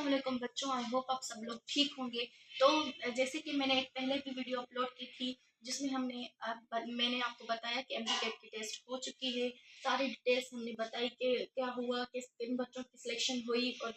अस्सलाम वालेकुम बच्चों, आई होप आप सब लोग ठीक होंगे। तो जैसे कि मैंने एक पहले भी वीडियो अपलोड की थी जिसमें मैंने आपको बताया कि एमपीटेट की टेस्ट हो चुकी है। सारी डिटेल्स हमने बताई कि क्या हुआ, किन बच्चों की सिलेक्शन हुई और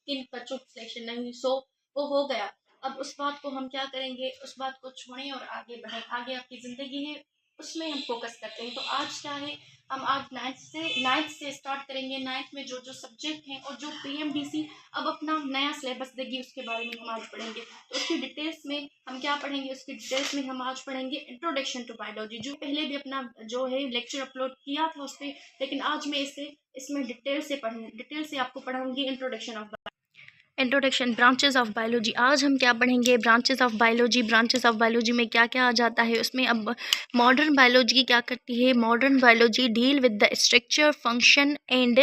किन बच्चों की सिलेक्शन नहीं हुई। सो वो हो गया। अब उस बात को हम क्या करेंगे, उस बात को छोड़ें और आगे बढ़ें। आगे आपकी ज़िंदगी है, उसमें हम फोकस करते हैं। तो आज क्या है, हम आज नाइन्थ से स्टार्ट करेंगे। नाइन्थ में जो जो सब्जेक्ट हैं और जो पीएमडीसी अब अपना नया सिलेबस देगी उसके बारे में हम आज पढ़ेंगे। तो उसकी डिटेल्स में हम क्या पढ़ेंगे, उसकी डिटेल्स में हम आज पढ़ेंगे इंट्रोडक्शन टू बायोलॉजी, जो पहले भी अपना जो है लेक्चर अपलोड किया था उस पर, लेकिन आज मैं इसमें डिटेल से आपको पढ़ाऊंगी इंट्रोडक्शन ब्रांचेस ऑफ बायोलॉजी। आज हम क्या पढ़ेंगे, branches of biology. Branches of biology में क्या क्या आ जाता है उसमें। अब मॉडर्न बायोलॉजी क्या करती है, modern biology deal with the structure, function and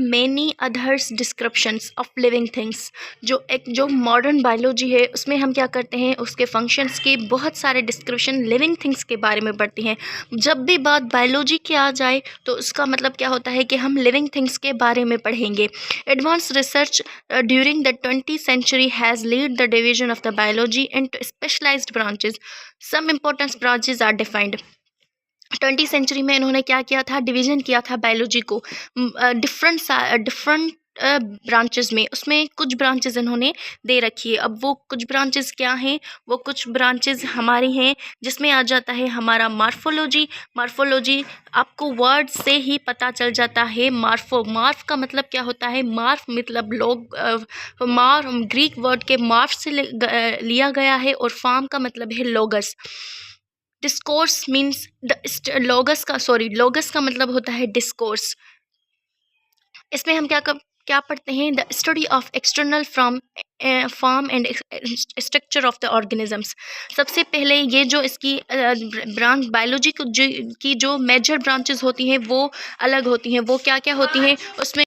many others descriptions of living things. जो मॉडर्न बायोलॉजी है उसमें हम क्या करते हैं, उसके फंक्शंस के बहुत सारे डिस्क्रिप्शन लिविंग थिंग्स के बारे में पढ़ते हैं। जब भी बात बायोलॉजी की आ जाए तो उसका मतलब क्या होता है कि हम लिविंग थिंग्स के बारे में पढ़ेंगे। Advance research during the 20th century has led the division of the biology into specialized branches. Some important branches are defined. 20th century में इन्होंने क्या किया था, डिवीज़न किया था बायोलॉजी को डिफरेंट ब्रांचेस में। उसमें कुछ ब्रांचेस इन्होंने दे रखी है। अब वो कुछ ब्रांचेस क्या हैं, वो कुछ ब्रांचेस हमारी हैं जिसमें आ जाता है हमारा मार्फोलॉजी। मार्फोलॉजी आपको वर्ड से ही पता चल जाता है। मार्फ का मतलब क्या होता है, मार्फ मतलब लोग ग्रीक वर्ड के मार्फ से लिया गया है और फार्म का मतलब है लोगस। डिस्कोर्स मीन्स लोगस का मतलब होता है डिस्कोर्स। इसमें हम क्या पढ़ते हैं, the study of external form and structure of the organisms. सबसे पहले ये जो इसकी ब्रांच बायोलॉजी की जो मेजर ब्रांचेस होती हैं वो अलग होती हैं। वो क्या क्या होती हैं, उसमें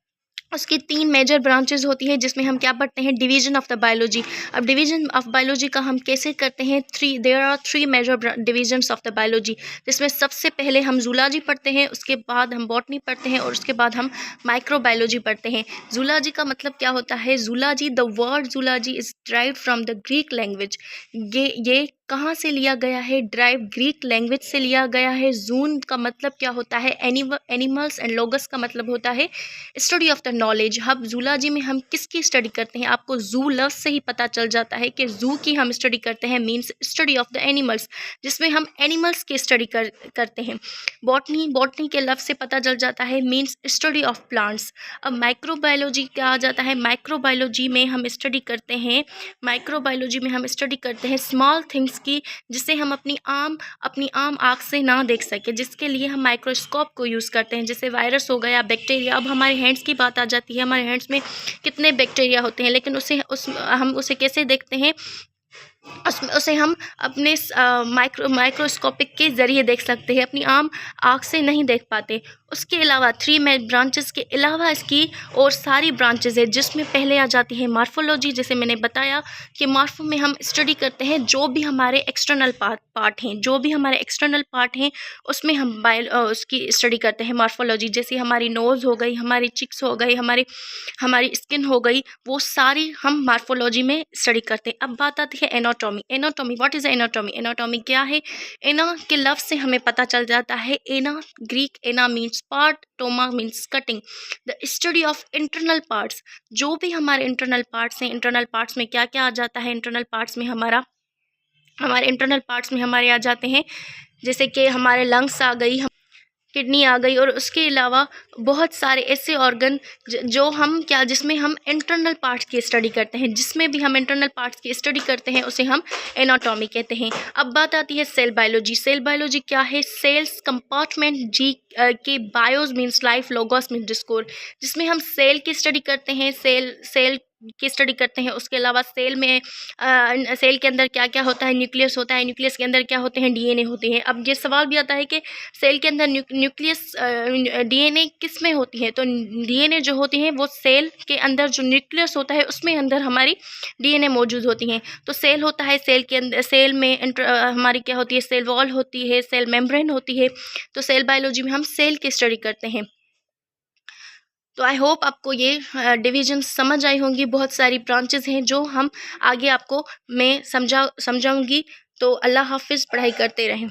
उसकी 3 मेजर ब्रांचेस होती हैं जिसमें हम क्या पढ़ते हैं, डिवीजन ऑफ द बायोलॉजी। अब डिवीजन ऑफ बायोलॉजी का हम कैसे करते हैं, there are 3 major divisions of the biology, जिसमें सबसे पहले हम जूलॉजी पढ़ते हैं, उसके बाद हम बॉटनी पढ़ते हैं और उसके बाद हम माइक्रोबायोलॉजी पढ़ते हैं। जूलॉजी का मतलब क्या होता है, zoology, the word zoology is derived from the Greek language. ये कहाँ से लिया गया है, ड्राइव ग्रीक लैंग्वेज से लिया गया है। जून का मतलब क्या होता है, एनिमल्स एंड लोगस का मतलब होता है स्टडी ऑफ द नॉलेज। अब जूलॉजी में हम किसकी स्टडी करते हैं, आपको जू लफ्ज़ से ही पता चल जाता है कि जू की हम स्टडी करते हैं, means study of the animals, जिसमें हम एनिमल्स की स्टडी करते हैं। बॉटनी के लफ्ज़ से पता चल जाता है, मीन्स स्टडी ऑफ प्लांट्स। अब माइक्रोबायोलॉजी क्या आ जाता है, माइक्रोबायोलॉजी में हम स्टडी करते हैं स्मॉल थिंग्स की, जिसे हम अपनी आम आँख से ना देख सके, जिसके लिए हम माइक्रोस्कोप को यूज़ करते हैं। जैसे वायरस हो गया, बैक्टीरिया। अब हमारे हैंड्स की बात आ जाती है, हमारे हैंड्स में कितने बैक्टीरिया होते हैं, लेकिन हम उसे कैसे देखते हैं, उसे हम अपने माइक्रोस्कोपिक के ज़रिए देख सकते हैं, अपनी आम आँख से नहीं देख पाते। उसके अलावा 3 ब्रांचेस के अलावा इसकी और सारी ब्रांचेस है, जिसमें पहले आ जाती है मार्फोलॉजी। जैसे मैंने बताया कि मार्फो में हम स्टडी करते हैं जो भी हमारे एक्सटर्नल पार्ट हैं, उसमें हम उसकी स्टडी करते हैं मार्फोलॉजी। जैसे हमारी नोज़ हो गई, हमारी चिक्स हो गई, हमारी स्किन हो गई, वो सारी हम मार्फोलॉजी में स्टडी करते हैं। अब बात आती है anatomy. What is anatomy? Anatomy क्या है, एना के लफ्ज़ से हमें पता चल जाता है। Ana, Greek ana means part, toma means cutting. The study of internal parts, जो भी हमारे इंटरनल पार्ट्स हैं, इंटरनल पार्ट्स में क्या क्या आ जाता है, हमारे इंटरनल पार्ट्स में हमारे आ जाते हैं, जैसे कि हमारे लंग्स आ गई, किडनी आ गई, और उसके अलावा बहुत सारे ऐसे ऑर्गन जिसमें हम इंटरनल पार्ट्स की स्टडी करते हैं। जिसमें भी हम इंटरनल पार्ट्स की स्टडी करते हैं उसे हम एनाटॉमी कहते हैं। अब बात आती है सेल बायोलॉजी। सेल बायोलॉजी क्या है, सेल्स कंपार्टमेंट, जी के bios means life, logos means discourse, जिसमें हम सेल की स्टडी करते हैं, सेल की स्टडी करते हैं। उसके अलावा सेल के अंदर क्या क्या होता है, न्यूक्लियस होता है, न्यूक्लियस के अंदर क्या होते हैं, डीएनए होते हैं। अब ये सवाल भी आता है कि सेल के अंदर डीएनए किस में होती है, तो डीएनए जो होती हैं वो सेल के अंदर जो न्यूक्लियस होता है उसमें अंदर हमारी डीएनए मौजूद होती हैं। तो सेल होता है, सेल के अंदर, सेल में हमारी क्या होती है, सेल वॉल होती है, सेल मेम्ब्रेन होती है। तो सेल बायोलॉजी में हम सेल की स्टडी करते हैं। तो आई होप आपको ये डिवीजन समझ आई होंगी। बहुत सारी ब्रांचेस हैं जो हम आगे आपको मैं समझाऊंगी। तो अल्लाह हाफिज़, पढ़ाई करते रहें।